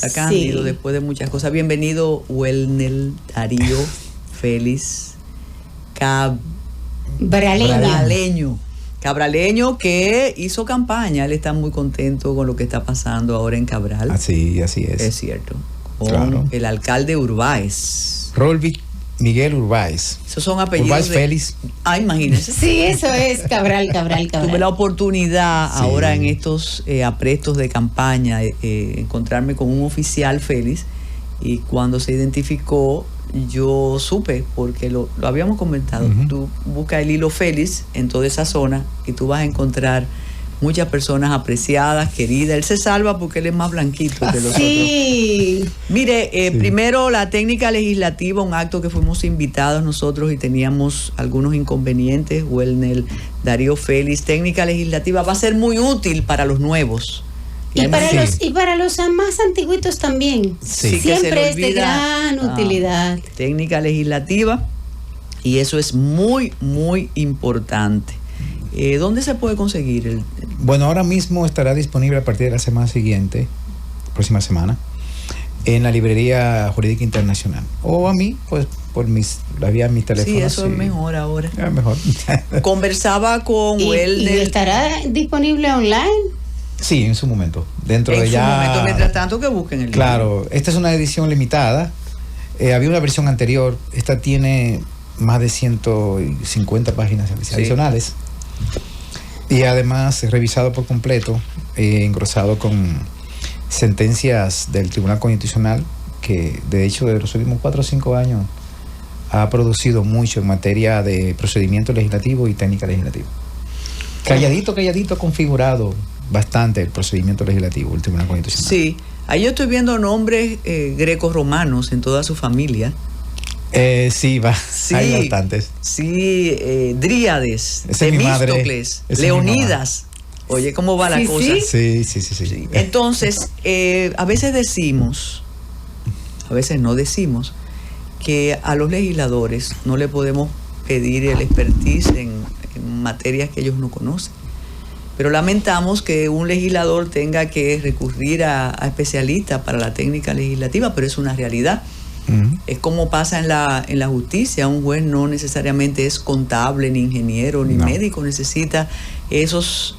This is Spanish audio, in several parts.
Está cándido después de muchas cosas. Bienvenido, Welnel Darío Félix Cabraleño, que hizo campaña. Él está muy contento con lo que está pasando ahora en Cabral. Así es. Es cierto. Con el alcalde Urbáez. Rolvi Miguel Urbáez. Esos son apellidos. Urbáez Félix. Imagínense. Sí, eso es Cabral. Tuve la oportunidad ahora en estos aprestos de campaña encontrarme con un oficial Félix, y cuando se identificó yo supe, porque lo habíamos comentado. Tú buscas el hilo Félix en toda esa zona y tú vas a encontrar muchas personas apreciadas, queridas. Él se salva porque él es más blanquito que los otros. Mire, primero la técnica legislativa, un acto que fuimos invitados nosotros y teníamos algunos inconvenientes. Welnel Darío Félix, técnica legislativa, va a ser muy útil para los nuevos. Y para los más antiguitos también. Siempre es de gran utilidad. Técnica legislativa, y eso es muy, muy importante. ¿Dónde se puede conseguir? Bueno, ahora mismo estará disponible a partir de la semana siguiente, próxima semana, en la librería Jurídica Internacional. O a mí, pues, por mis teléfonos. Sí, eso es mejor ahora. Es mejor. Conversaba con ¿Y estará disponible online? Sí, en su momento. Mientras tanto que busquen el libro. Claro, esta es una edición limitada. Había una versión anterior. Esta tiene más de 150 páginas adicionales. Y además revisado por completo, engrosado con sentencias del Tribunal Constitucional, que de hecho de los últimos 4 o 5 años ha producido mucho en materia de procedimiento legislativo y técnica legislativa. Calladito ha configurado bastante el procedimiento legislativo del Tribunal Constitucional. Sí, ahí yo estoy viendo nombres greco-romanos en toda su familia. Hay bastantes. Sí, Dríades, Temístocles, Leonidas. Oye, ¿cómo va la cosa? Sí. Entonces, a veces no decimos que a los legisladores no le podemos pedir el expertise en materias que ellos no conocen. Pero lamentamos que un legislador tenga que recurrir a especialistas para la técnica legislativa, pero es una realidad. Es como pasa en la justicia. Un juez no necesariamente es contable, ni ingeniero, ni médico. Necesita esos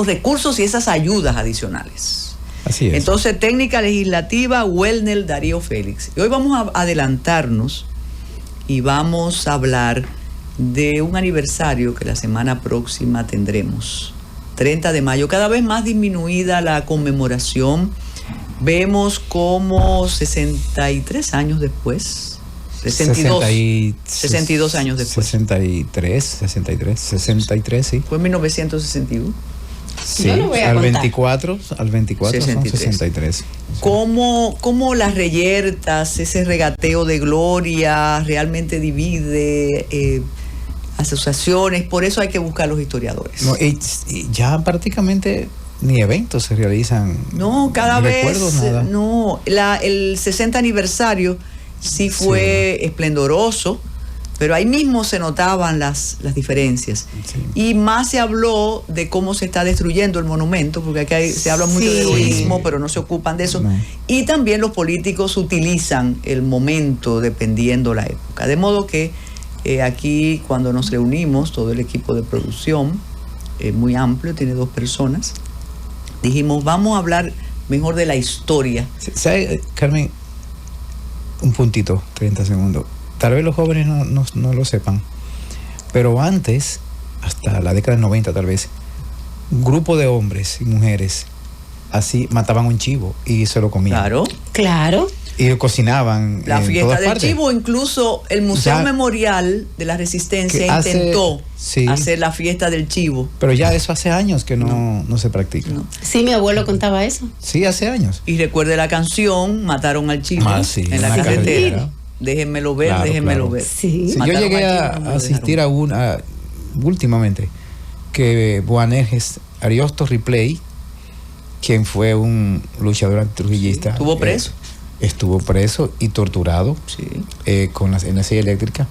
recursos y esas ayudas adicionales. Así es. Entonces, técnica legislativa, Welnel Darío Félix. Y hoy vamos a adelantarnos y vamos a hablar de un aniversario que la semana próxima tendremos. 30 de mayo, cada vez más disminuida la conmemoración. Vemos como 63 años después, 62 años después. 63, sí. Fue en 1961. Sí, al 24 son 63. ¿Cómo las reyertas, ese regateo de gloria realmente divide asociaciones? Por eso hay que buscar a los historiadores. No, y ya prácticamente ni eventos se realizan. No, cada vez. Nada. No, el 60 aniversario sí fue esplendoroso, pero ahí mismo se notaban las diferencias. Sí. Y más se habló de cómo se está destruyendo el monumento, porque aquí se habla mucho de heroísmo, pero no se ocupan de eso. No. Y también los políticos utilizan el momento dependiendo la época. De modo que aquí, cuando nos reunimos, todo el equipo de producción, muy amplio, tiene 2 personas, dijimos, vamos a hablar mejor de la historia. ¿Sabe, Carmen? Un puntito, 30 segundos. Tal vez los jóvenes no lo sepan, pero antes, hasta la década del 90 tal vez, un grupo de hombres y mujeres así mataban un chivo y se lo comían. Claro. Y lo cocinaban. La fiesta del chivo, incluso el Museo Memorial de la Resistencia intentó hacer la fiesta del chivo. Pero ya eso hace años que no se practica. No. Sí, mi abuelo contaba eso. Sí, hace años. Y recuerde la canción, mataron al chivo en la carretera. Déjenmelo ver, déjenmelo ver. Sí. Yo llegué a asistir a una últimamente, que Boanerges Ariosto Ripley, quien fue un luchador antitrujillista. ¿Estuvo preso? Estuvo preso y torturado en la silla eléctrica.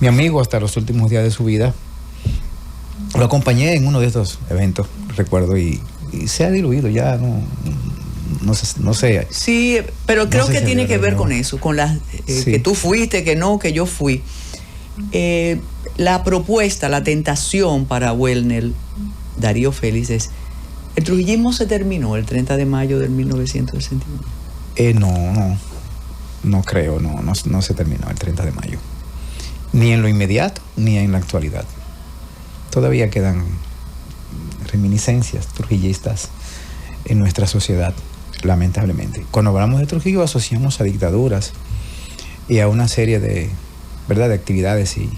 Mi amigo, hasta los últimos días de su vida, lo acompañé en uno de estos eventos, recuerdo, y se ha diluido, ya no sé. Sí, pero creo que tiene que ver con eso, con las que tú fuiste, que yo fui. La propuesta, la tentación para Wellner, Darío Félix, es: ¿el trujillismo se terminó el 30 de mayo de 1961? No creo, no se terminó el 30 de mayo. Ni en lo inmediato, ni en la actualidad. Todavía quedan reminiscencias trujillistas en nuestra sociedad, lamentablemente. Cuando hablamos de Trujillo asociamos a dictaduras y a una serie de, ¿verdad?, de actividades y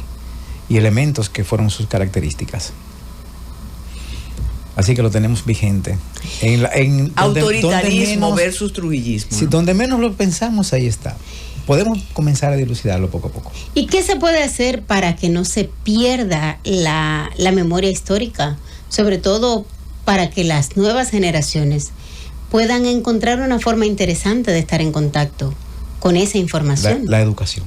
elementos que fueron sus características. Así que lo tenemos vigente. Autoritarismo donde menos, versus trujillismo. Sí, ¿no? Donde menos lo pensamos, ahí está. Podemos comenzar a dilucidarlo poco a poco. ¿Y qué se puede hacer para que no se pierda la memoria histórica? Sobre todo para que las nuevas generaciones puedan encontrar una forma interesante de estar en contacto con esa información. La educación.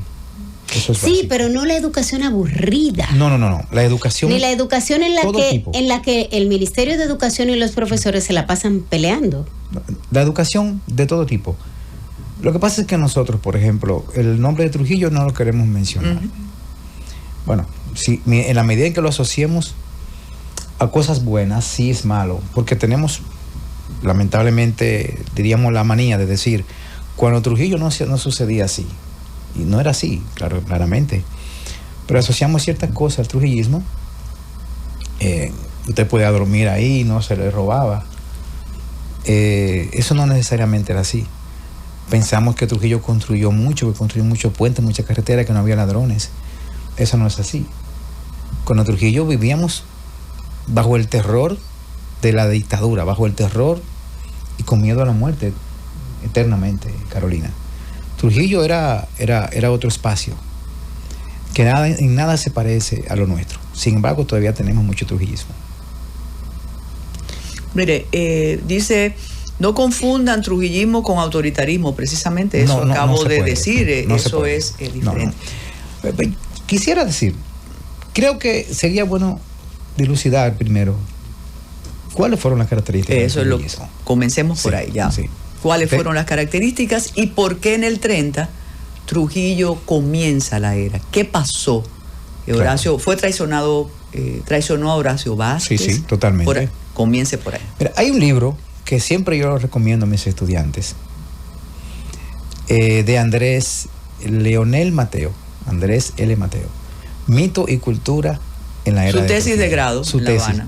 Eso es sí, básico. pero no la educación aburrida. No. La educación. Ni la educación en la que el Ministerio de Educación y los profesores se la pasan peleando. La educación de todo tipo. Lo que pasa es que nosotros, por ejemplo, el nombre de Trujillo no lo queremos mencionar. Uh-huh. Bueno, si, en la medida en que lo asociemos a cosas buenas, sí es malo, porque tenemos, lamentablemente, diríamos la manía de decir, cuando Trujillo no sucedía así, y no era así, claramente, pero asociamos ciertas cosas al trujillismo. Usted podía dormir ahí, no se le robaba. Eso no necesariamente era así. Pensamos que Trujillo construyó muchos puentes, muchas carreteras, que no había ladrones. Eso no es así. Con Trujillo vivíamos bajo el terror de la dictadura, bajo el terror y con miedo a la muerte eternamente, Carolina. Trujillo era otro espacio que en nada se parece a lo nuestro. Sin embargo, todavía tenemos mucho trujillismo. Mire, dice: no confundan trujillismo con autoritarismo. Precisamente eso acabo de decir. Eso es diferente. No. Quisiera decir, creo que sería bueno dilucidar primero cuáles fueron las características del trujillismo. Comencemos por ahí ya. Sí. ¿Cuáles fueron las características y por qué en el 30 Trujillo comienza la era? ¿Qué pasó? Horacio fue traicionó a Horacio Vázquez. Sí, totalmente. Comience por ahí. Mira, hay un libro que siempre yo lo recomiendo a mis estudiantes, de Andrés Leonel Mateo, Andrés L. Mateo, Mito y Cultura en la era de Trujillo. Su tesis de grado en La Habana.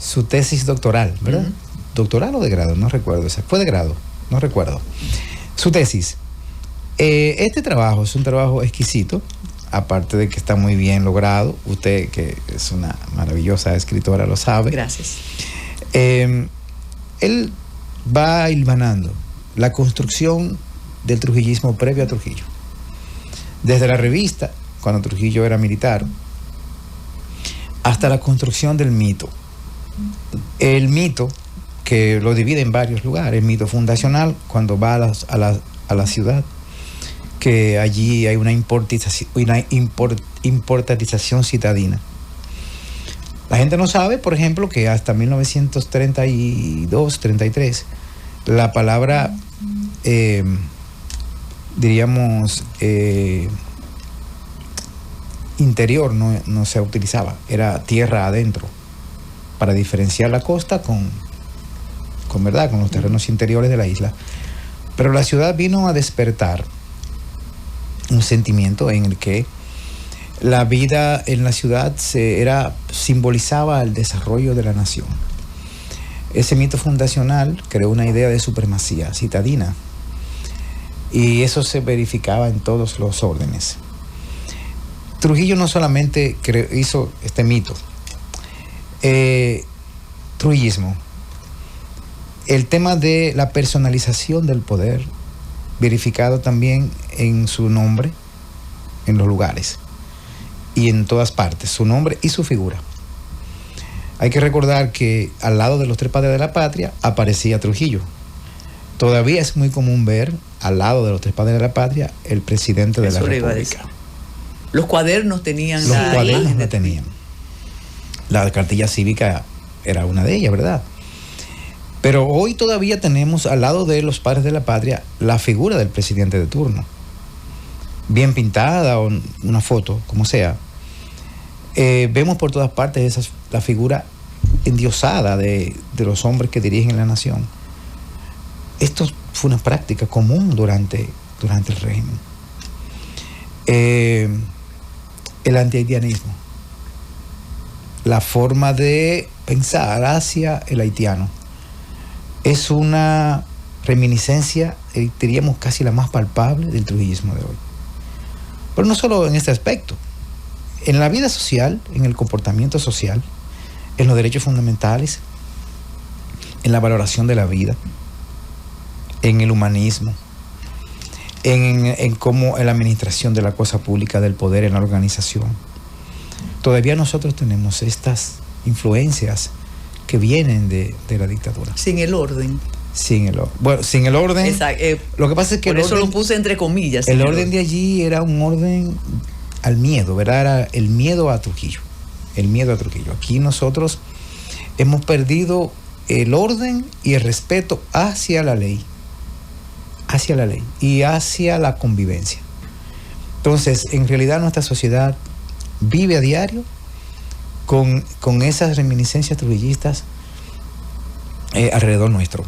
Su tesis doctoral, ¿verdad? Uh-huh. ¿Doctoral o de grado? No recuerdo. Fue de grado, no recuerdo. Su tesis. Este trabajo es un trabajo exquisito, aparte de que está muy bien logrado. Usted, que es una maravillosa escritora, lo sabe. Gracias. Él va hilvanando la construcción del trujillismo previo a Trujillo. Desde la revista, cuando Trujillo era militar, hasta la construcción del mito. El mito, que lo divide en varios lugares: el mito fundacional, cuando va a la ciudad, que allí hay una importantización citadina. La gente no sabe, por ejemplo, que hasta 1932, 33, la palabra, diríamos, interior no se utilizaba, era tierra adentro, para diferenciar la costa con los terrenos interiores de la isla. Pero la ciudad vino a despertar un sentimiento en el que la vida en la ciudad simbolizaba el desarrollo de la nación. Ese mito fundacional creó una idea de supremacía citadina, y eso se verificaba en todos los órdenes. Trujillo no solamente hizo este mito, trujillismo, el tema de la personalización del poder, verificado también en su nombre, en los lugares y en todas partes, su nombre y su figura. Hay que recordar que al lado de los tres padres de la patria aparecía Trujillo. Todavía es muy común ver al lado de los tres padres de la patria el presidente de la República. Los cuadernos tenían. Los cuadernos no tenían. La cartilla cívica era una de ellas, ¿verdad? Pero hoy todavía tenemos al lado de los padres de la patria la figura del presidente de turno. Bien pintada o una foto, como sea. Vemos por todas partes la figura endiosada de los hombres que dirigen la nación. Esto fue una práctica común durante el régimen. El antihaitianismo, la forma de pensar hacia el haitiano, es una reminiscencia, diríamos casi la más palpable del trujillismo de hoy. Pero no solo en este aspecto, en la vida social, en el comportamiento social, en los derechos fundamentales, en la valoración de la vida, en el humanismo, en cómo en la administración de la cosa pública, del poder en la organización. Todavía nosotros tenemos estas influencias que vienen de la dictadura. Sin el orden. Sin el orden. Exacto. Lo que pasa es que por eso lo puse entre comillas. El orden de allí era un orden al miedo, ¿verdad? Era el miedo a Trujillo. El miedo a Trujillo. Aquí nosotros hemos perdido el orden y el respeto hacia la ley. Hacia la ley y hacia la convivencia. Entonces, en realidad nuestra sociedad vive a diario con esas reminiscencias trujillistas alrededor nuestro.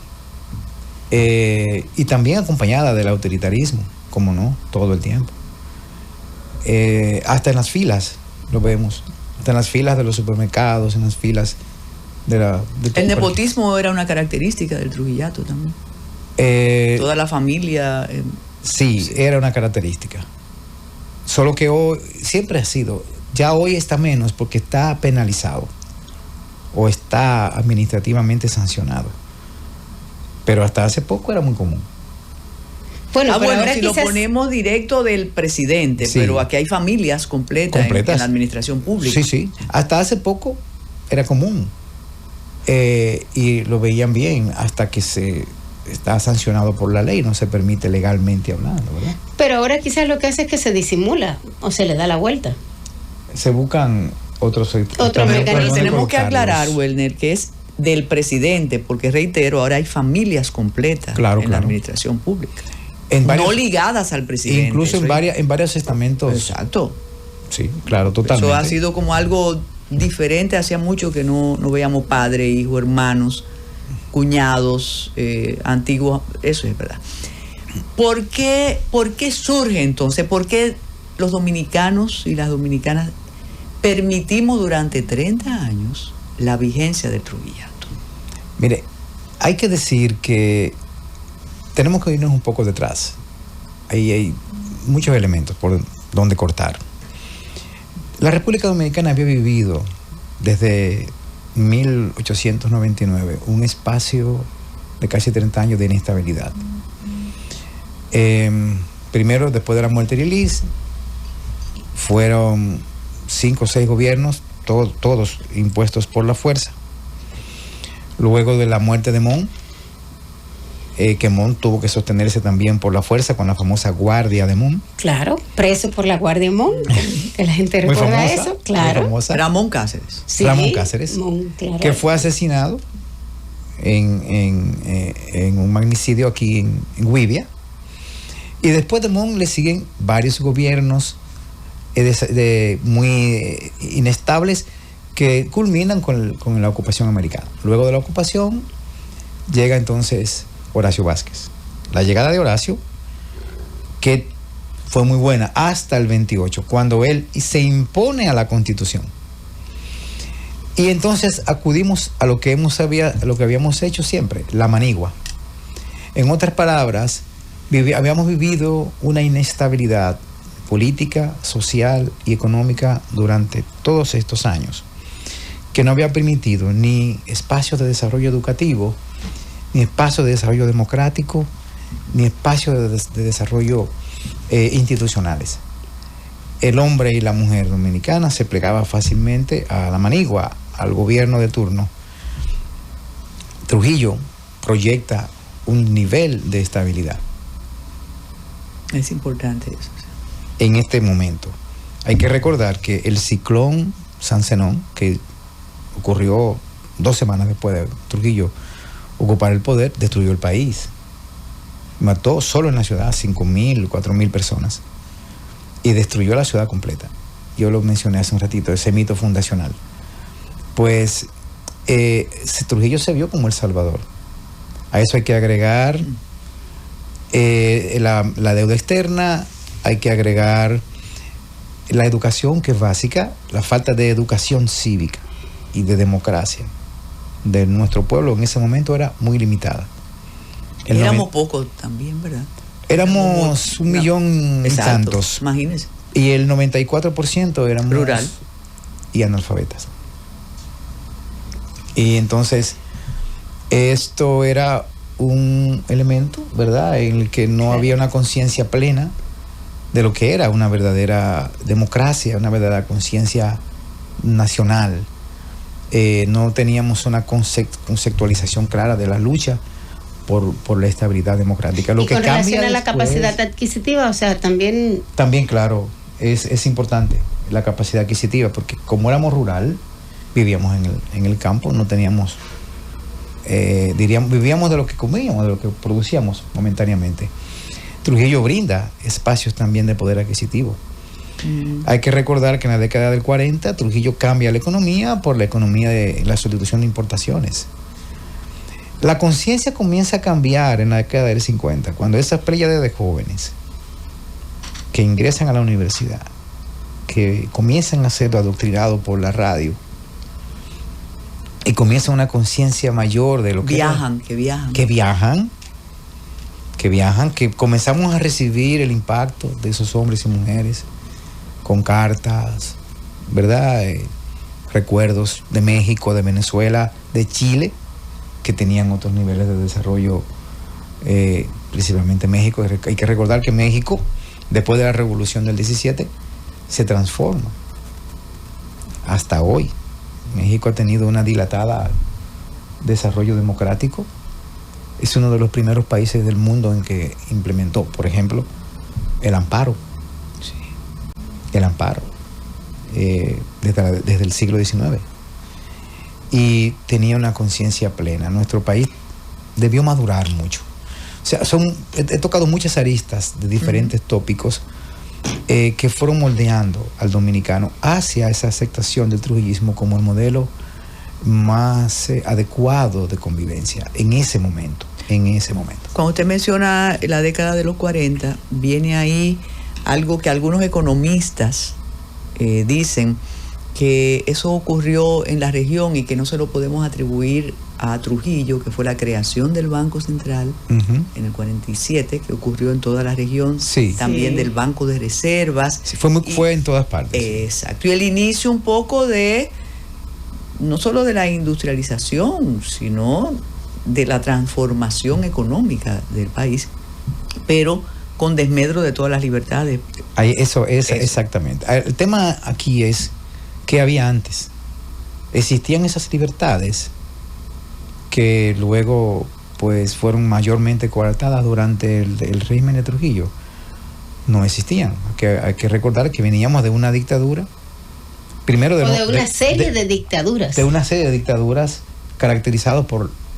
Y también acompañada del autoritarismo, como no, todo el tiempo. Hasta en las filas lo vemos, hasta en las filas de los supermercados, en las filas de todo. El nepotismo era una característica del trujillato también. Toda la familia. Sí, era una característica. Solo que hoy siempre ha sido, ya hoy está menos porque está penalizado o está administrativamente sancionado. Pero hasta hace poco era muy común. Bueno, si lo ponemos directo del presidente, sí. Pero aquí hay familias completas. En la administración pública. Sí. Hasta hace poco era común. Y lo veían bien hasta que está sancionado por la ley, no se permite legalmente hablando, ¿verdad? Pero ahora quizás lo que hace es que se disimula o se le da la vuelta. Se buscan otros mecanismos. Tenemos que aclarar, Welner, que es del presidente, porque reitero, ahora hay familias completas la administración pública. No ligadas al presidente. Incluso en varios estamentos. Exacto. Sí, claro, totalmente. Eso ha sido como algo diferente. Hacía mucho que no veíamos padre, hijo, hermanos, cuñados, antiguos. Eso es verdad. ¿Por qué surge entonces? ¿Por qué los dominicanos y las dominicanas permitimos durante 30 años la vigencia del trujillato? Mire, hay que decir que tenemos que irnos un poco detrás. Ahí hay muchos elementos por donde cortar. La República Dominicana había vivido desde 1899 un espacio de casi 30 años de inestabilidad. Primero, después de la muerte de Liz, fueron 5 o 6 gobiernos, todos impuestos por la fuerza. Luego de la muerte de Mon, que Mon tuvo que sostenerse también por la fuerza con la famosa Guardia de Mon. Claro, preso por la Guardia de Mon, que la gente recuerda famosa, eso, claro. Ramón Cáceres. Sí, Ramón Cáceres, claro. Que fue asesinado en un magnicidio aquí en Güibia. Y después de Mon le siguen varios gobiernos muy inestables que culminan con la ocupación americana. Luego de la ocupación llega entonces Horacio Vázquez. La llegada de Horacio, que fue muy buena hasta el 28, cuando él se impone a la Constitución. Y entonces acudimos a lo que habíamos hecho siempre, la manigua. En otras palabras, habíamos vivido una inestabilidad política, social y económica durante todos estos años, que no había permitido ni espacios de desarrollo educativo, ni espacio de desarrollo democrático, ni espacio de desarrollo institucionales. El hombre y la mujer dominicana se plegaban fácilmente a la manigua, al gobierno de turno. Trujillo proyecta un nivel de estabilidad. Es importante eso. En este momento. Hay que recordar que el ciclón San Zenón, que ocurrió 2 semanas después de Trujillo, ocupar el poder, destruyó el país. Mató solo en la ciudad 5.000, 4.000 personas. Y destruyó la ciudad completa. Yo lo mencioné hace un ratito, ese mito fundacional. Pues Trujillo se vio como El Salvador. A eso hay que agregar la deuda externa, hay que agregar la educación, que es básica, la falta de educación cívica y de democracia de nuestro pueblo en ese momento era muy limitada. Éramos pocos también, ¿verdad? Éramos 1 millón y tantos. Imagínense. Y el 94% éramos rural y analfabetas. Y entonces esto era un elemento, ¿verdad?, en el que no había una conciencia plena de lo que era una verdadera democracia, una verdadera conciencia nacional. No teníamos una conceptualización clara de la lucha por la estabilidad democrática. Lo y que con cambia relación a la después, capacidad adquisitiva, o sea, también... También, claro, es importante la capacidad adquisitiva, porque como éramos rural, vivíamos en el campo, no teníamos, vivíamos de lo que comíamos, de lo que producíamos momentáneamente. Trujillo brinda espacios también de poder adquisitivo. Hay que recordar que en la década del 40 Trujillo cambia la economía por la economía de la sustitución de importaciones. La conciencia comienza a cambiar en la década del 50, cuando esas pléyades de jóvenes que ingresan a la universidad, que comienzan a ser adoctrinados por la radio y comienza una conciencia mayor de lo que que comenzamos a recibir el impacto de esos hombres y mujeres con cartas, ¿verdad? Recuerdos de México, de Venezuela, de Chile, que tenían otros niveles de desarrollo, principalmente México. Hay que recordar que México, después de la Revolución del 17, se transforma. Hasta hoy, México ha tenido una dilatada desarrollo democrático. Es uno de los primeros países del mundo en que implementó, por ejemplo, el amparo. Sí. El amparo, desde el siglo XIX. Y tenía una conciencia plena. Nuestro país debió madurar mucho. O sea, he tocado muchas aristas de diferentes tópicos que fueron moldeando al dominicano hacia esa aceptación del trujillismo como el modelo más adecuado de convivencia en ese momento. Cuando usted menciona la década de los 40, viene ahí algo que algunos economistas dicen que eso ocurrió en la región y que no se lo podemos atribuir a Trujillo, que fue la creación del Banco Central en el 47, que ocurrió en toda la región, también del Banco de Reservas. Sí, fue en todas partes. Exacto. Y el inicio un poco de, no solo de la industrialización, sino de la transformación económica del país, pero con desmedro de todas las libertades. Eso. Exactamente. El tema aquí es ¿qué había antes? Existían esas libertades que luego pues fueron mayormente coartadas durante el régimen de Trujillo. No existían. Hay que recordar que veníamos de una dictadura, primero de una serie de dictaduras. De una serie de dictaduras caracterizadas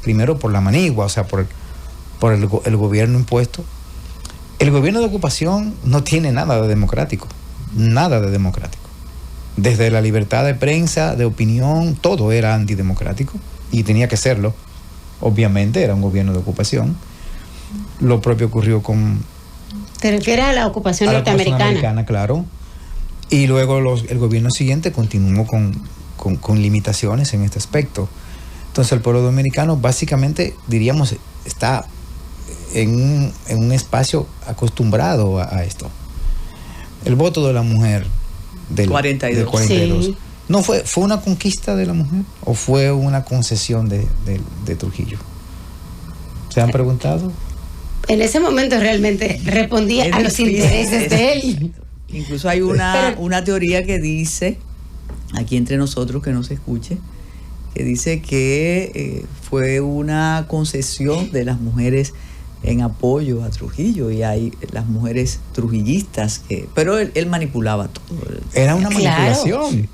primero por la manigua, o sea, por el gobierno impuesto. El gobierno de ocupación no tiene nada de democrático. Desde la libertad de prensa, de opinión, todo era antidemocrático y tenía que serlo. Obviamente era un gobierno de ocupación. Lo propio ocurrió con... ¿Te refieres a la ocupación norteamericana? Claro. Y luego el gobierno siguiente continuó con limitaciones en este aspecto. Entonces el pueblo dominicano básicamente, diríamos, está en un espacio acostumbrado a esto. El voto de la mujer del 42. Sí. ¿No fue una conquista de la mujer o fue una concesión de Trujillo? ¿Se han preguntado? En ese momento realmente respondía a los intereses de él. Incluso hay una teoría que dice, aquí entre nosotros, que no se escuche, que dice que fue una concesión de las mujeres en apoyo a Trujillo, y hay las mujeres trujillistas pero él manipulaba todo. Era una manipulación.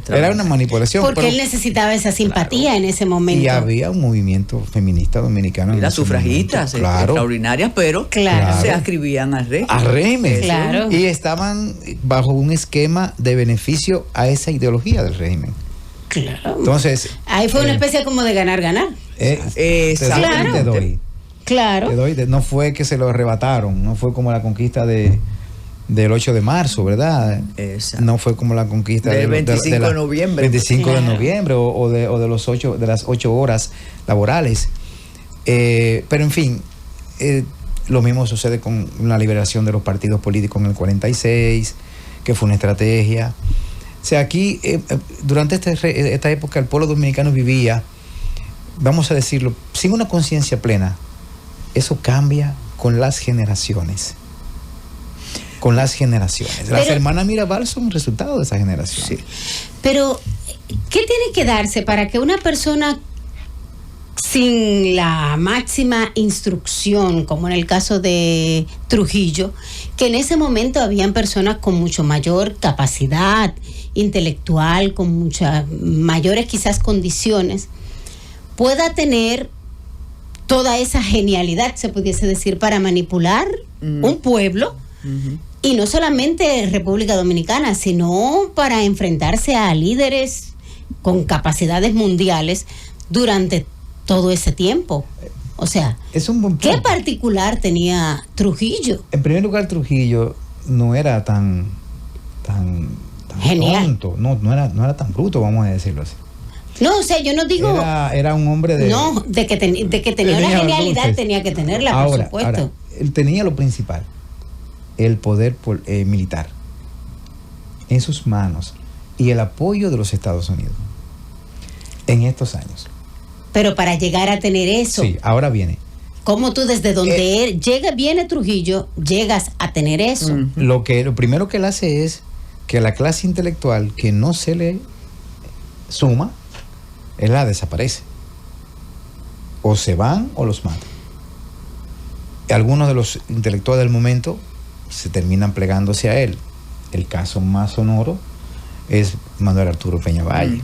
Era una manipulación. Porque él necesitaba esa simpatía en ese momento. Y había un movimiento feminista dominicano. Y las sufragistas extraordinarias, pero se ascribían al régimen. Al régimen. Claro. Y estaban bajo un esquema de beneficio a esa ideología del régimen. Claro. Entonces. Ahí fue una especie como de ganar-ganar. Claro. Te doy. Claro. No fue que se lo arrebataron, no fue como la conquista del 8 de marzo, ¿verdad? Exacto. No fue como la conquista del 25 de noviembre. 25 de noviembre o de las 8 horas laborales. Pero en fin, lo mismo sucede con la liberación de los partidos políticos en el 46, que fue una estrategia. O sea, aquí, durante esta época, el pueblo dominicano vivía, vamos a decirlo, sin una conciencia plena. Eso cambia con las generaciones. Las hermanas Mirabal son un resultado de esa generación. Sí. Pero, ¿qué tiene que darse para que una persona sin la máxima instrucción, como en el caso de Trujillo, que en ese momento habían personas con mucho mayor capacidad intelectual, con muchas mayores quizás condiciones, pueda tener toda esa genialidad, se pudiese decir, para manipular un pueblo, y no solamente República Dominicana, sino para enfrentarse a líderes con capacidades mundiales durante todo ese tiempo? O sea, es un buen punto. ¿Qué particular tenía Trujillo? En primer lugar, Trujillo no era tan genial. Tonto, no era tan bruto, vamos a decirlo así. No, o sea, yo no digo... Era un hombre de... No, de que tenía una genialidad, tenía que tenerla, por supuesto. Ahora, él tenía lo principal, el poder militar en sus manos y el apoyo de los Estados Unidos en estos años. Pero para llegar a tener eso... Sí, ahora viene. ¿Cómo tú desde donde viene Trujillo, llegas a tener eso? Lo primero que él hace es que la clase intelectual que no se le suma, él la desaparece. O se van o los matan. Algunos de los intelectuales del momento se terminan plegándose a él. El caso más sonoro es Manuel Arturo Peña Valle,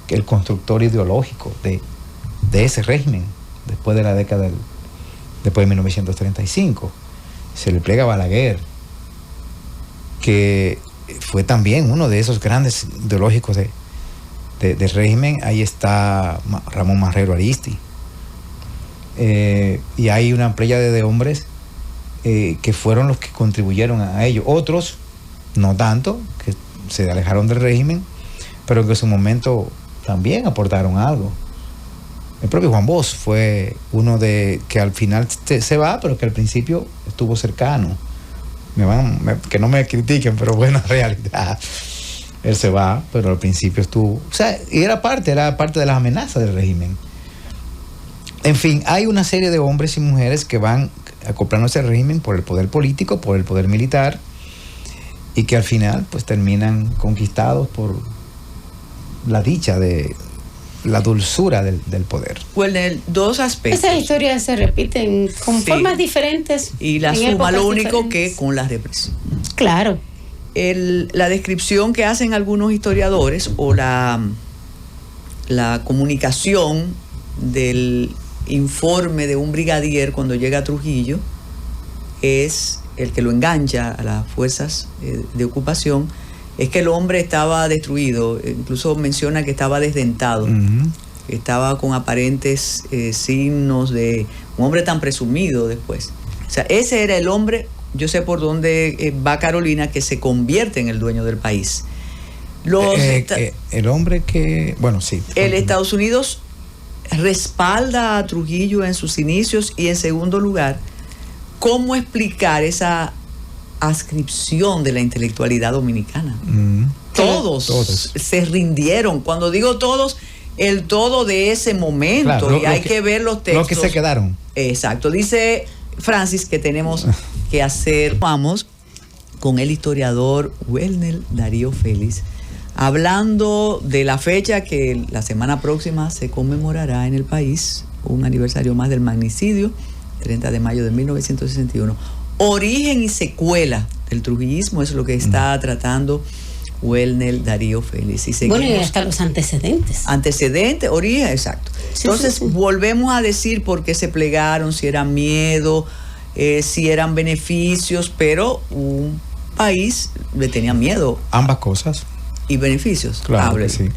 que es el constructor ideológico de ese régimen después de la década después de 1935. Se le plega a Balaguer, que fue también uno de esos grandes ideológicos del régimen. Ahí está Ramón Marrero Aristi, y hay una pléyade de hombres que fueron los que contribuyeron a ello. Otros no tanto, que se alejaron del régimen, pero que en su momento también aportaron algo. El propio Juan Bosch fue uno de que al final se va, pero que al principio estuvo cercano. Que no me critiquen, pero bueno, en realidad él se va, pero al principio estuvo, o sea, y era parte de las amenazas del régimen. En fin, hay una serie de hombres y mujeres que van acoplándose al régimen por el poder político, por el poder militar, y que al final pues terminan conquistados por la dicha de la dulzura del poder. Bueno, dos aspectos. Esas historias se repiten con formas diferentes. Y la suma lo único que con la represión. Claro. La descripción que hacen algunos historiadores o la comunicación del informe de un brigadier cuando llega a Trujillo es el que lo engancha a las fuerzas de ocupación, es que el hombre estaba destruido, incluso menciona que estaba desdentado, estaba con aparentes signos de un hombre tan presumido después. O sea, ese era el hombre, yo sé por dónde va Carolina, que se convierte en el dueño del país. El hombre que, bueno, sí. El Estados Unidos respalda a Trujillo en sus inicios, y en segundo lugar, ¿cómo explicar esa adscripción de la intelectualidad dominicana? Todos se rindieron. Cuando digo todos, el todo de ese momento, claro, y hay que ver los textos. Los que se quedaron. Exacto. Dice Francis que tenemos que hacer. Vamos con el historiador Welner Darío Félix, hablando de la fecha que la semana próxima se conmemorará en el país, un aniversario más del magnicidio, 30 de mayo de 1961. Origen y secuela del trujillismo es lo que está tratando Welner Darío Félix. Y bueno, y hasta los antecedentes. Antecedentes, origen, exacto. Sí, entonces, sí. volvemos a decir por qué se plegaron, si era miedo, si eran beneficios, pero un país le tenía miedo. Ambas cosas. Y beneficios. Claro que sí.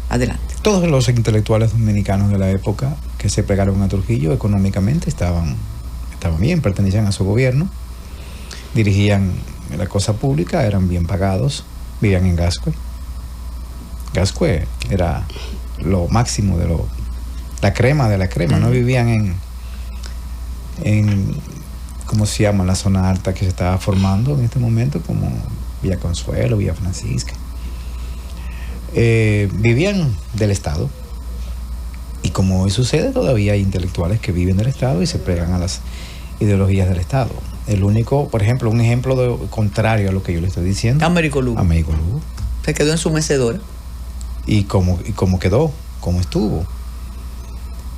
Adelante. Todos los intelectuales dominicanos de la época que se plegaron a Trujillo económicamente estaban bien, pertenecían a su gobierno, dirigían la cosa pública, eran bien pagados, vivían en Gascue. Gascue era lo máximo de la crema de la crema, no vivían en ¿cómo se llama? La zona alta que se estaba formando en este momento, como Villa Consuelo, Villa Francisca. Vivían del Estado, y como hoy sucede, todavía hay intelectuales que viven del Estado y se plegan a las ideologías del Estado. El único, por ejemplo, un ejemplo contrario a lo que yo le estoy diciendo, Américo Lugo se quedó en su mecedora. Y cómo quedó, cómo estuvo.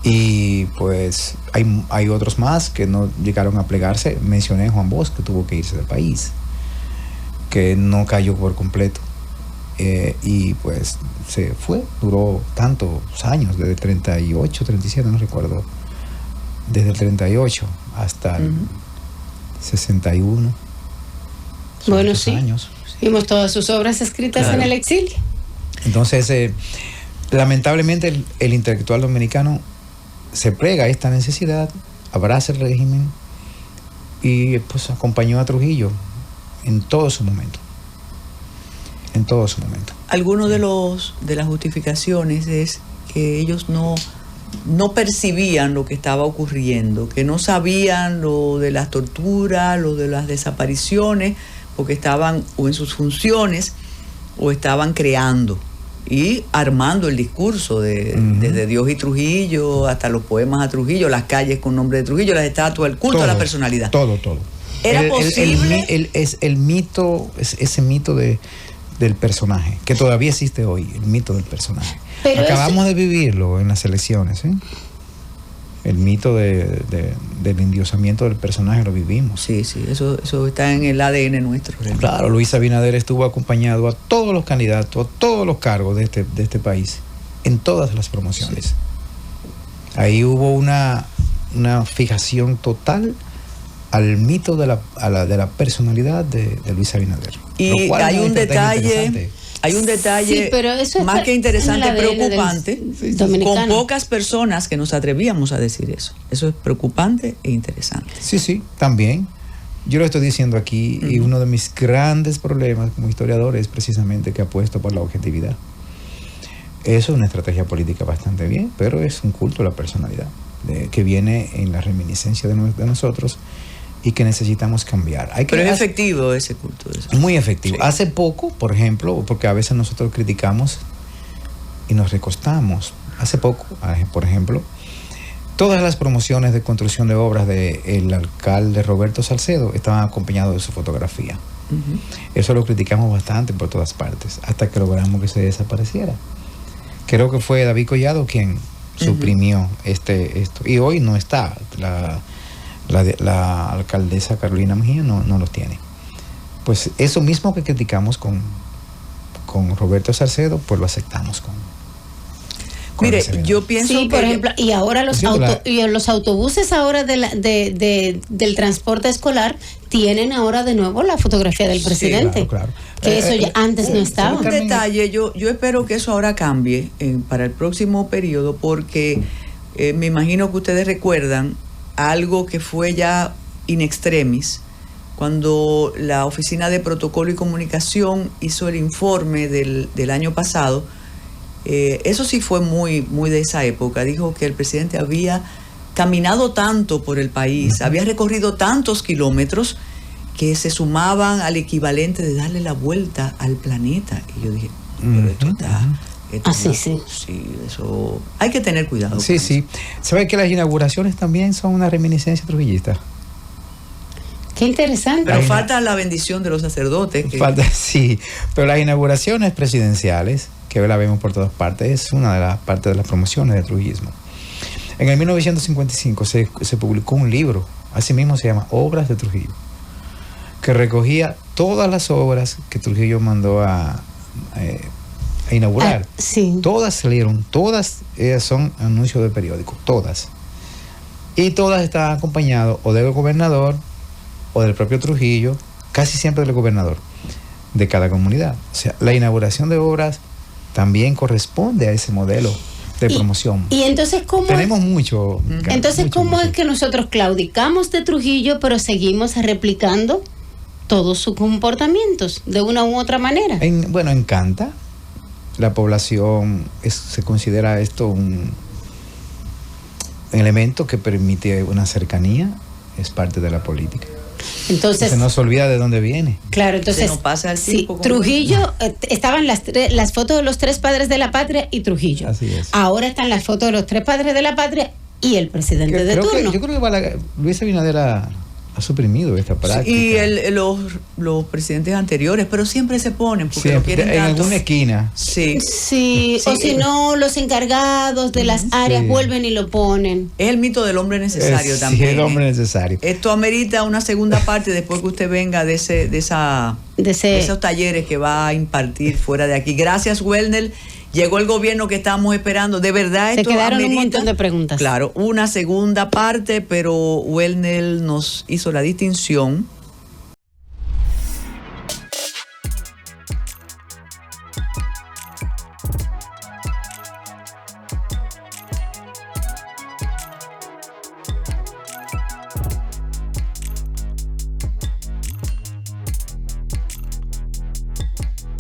Y pues hay otros más que no llegaron a plegarse. Mencioné a Juan Bosch, que tuvo que irse del país, que no cayó por completo. Y pues se fue, duró tantos años, desde el 38, 37, no recuerdo, desde el 38 hasta el 61. Bueno, sí, años. Vimos todas sus obras escritas en el exilio. Entonces, lamentablemente el intelectual dominicano se plega a esta necesidad, abraza el régimen y pues acompañó a Trujillo en todo su momento. Algunos de las justificaciones es que ellos no percibían lo que estaba ocurriendo, que no sabían lo de las torturas, lo de las desapariciones, porque estaban o en sus funciones o estaban creando y armando el discurso desde Dios y Trujillo hasta los poemas a Trujillo, las calles con nombre de Trujillo, las estatuas, el culto a la personalidad. Todo. ¿Era posible? El mito, ese mito del personaje, que todavía existe hoy, el mito del personaje. Pero acabamos de vivirlo en las elecciones, ¿eh? El mito del endiosamiento del personaje lo vivimos. Sí, eso está en el ADN nuestro. Realmente. Claro, Luis Abinader estuvo acompañado a todos los candidatos, a todos los cargos de este país, en todas las promociones. Sí. Ahí hubo una fijación total al mito de la personalidad de Luis Abinader. Y hay un detalle sí, pero eso más que interesante, preocupante, con pocas personas que nos atrevíamos a decir eso. Eso es preocupante e interesante. Sí, también. Yo lo estoy diciendo aquí, y uno de mis grandes problemas como historiador es precisamente que apuesto por la objetividad. Eso es una estrategia política bastante bien, pero es un culto a la personalidad, que viene en la reminiscencia de nosotros y que necesitamos cambiar. Pero es efectivo ese culto. Muy efectivo. Sí. Hace poco, por ejemplo, porque a veces nosotros criticamos y nos recostamos. Hace poco, por ejemplo, todas las promociones de construcción de obras del alcalde Roberto Salcedo estaban acompañadas de su fotografía. Eso lo criticamos bastante por todas partes, hasta que logramos que se desapareciera. Creo que fue David Collado quien suprimió esto. Y hoy no está. La alcaldesa Carolina Mejía no los tiene. Pues eso mismo que criticamos con Roberto Salcedo, pues lo aceptamos con Mire, yo pienso sí, por ejemplo, y ahora los autobuses ahora del transporte escolar tienen ahora de nuevo la fotografía del presidente. Sí, claro. Que eso ya antes no estaba. Un detalle, yo espero que eso ahora cambie para el próximo periodo, porque me imagino que ustedes recuerdan algo que fue ya in extremis, cuando la Oficina de Protocolo y Comunicación hizo el informe del año pasado. Eso sí fue muy de esa época. Dijo que el presidente había caminado tanto por el país, había recorrido tantos kilómetros que se sumaban al equivalente de darle la vuelta al planeta. Y yo dije, pero esto está... Sí, eso hay que tener cuidado. Sí. ¿Sabe que las inauguraciones también son una reminiscencia trujillista? Qué interesante. Pero falta la bendición de los sacerdotes. Sí, pero las inauguraciones presidenciales, que hoy la vemos por todas partes, es una de las partes de las promociones del trujillismo. En el 1955 se publicó un libro, así mismo se llama Obras de Trujillo, que recogía todas las obras que Trujillo mandó a a inaugurar. Sí. Todas salieron, todas ellas son anuncios de periódico, todas. Y todas estaban acompañadas o del gobernador o del propio Trujillo, casi siempre del gobernador de cada comunidad. O sea, la inauguración de obras también corresponde a ese modelo de promoción. Y entonces, ¿cómo? Tenemos mucho. Entonces, ¿cómo es que nosotros claudicamos de Trujillo, pero seguimos replicando todos sus comportamientos de una u otra manera? Bueno, encanta. La población se considera esto un elemento que permite una cercanía, es parte de la política. Entonces se nos olvida de dónde viene. Claro, entonces se nos pasa el tiempo. Sí, Trujillo, estaban las fotos de los 3 padres de la patria y Trujillo. Así es. Ahora están las fotos de los 3 padres de la patria y el presidente de turno. Yo creo que Luis Abinader ha suprimido esta práctica. Y los presidentes anteriores, pero siempre se ponen porque siempre, lo quieren en tanto. alguna esquina. Sí, o si no, los encargados de las áreas vuelven y lo ponen. Es el mito del hombre necesario también. Sí, el hombre necesario. Esto amerita una segunda parte después que usted venga de esos talleres que va a impartir fuera de aquí. Gracias, Welner. Llegó el gobierno que estábamos esperando. De verdad, esto se quedaron amerita, un montón de preguntas. Claro, una segunda parte, pero Welner nos hizo la distinción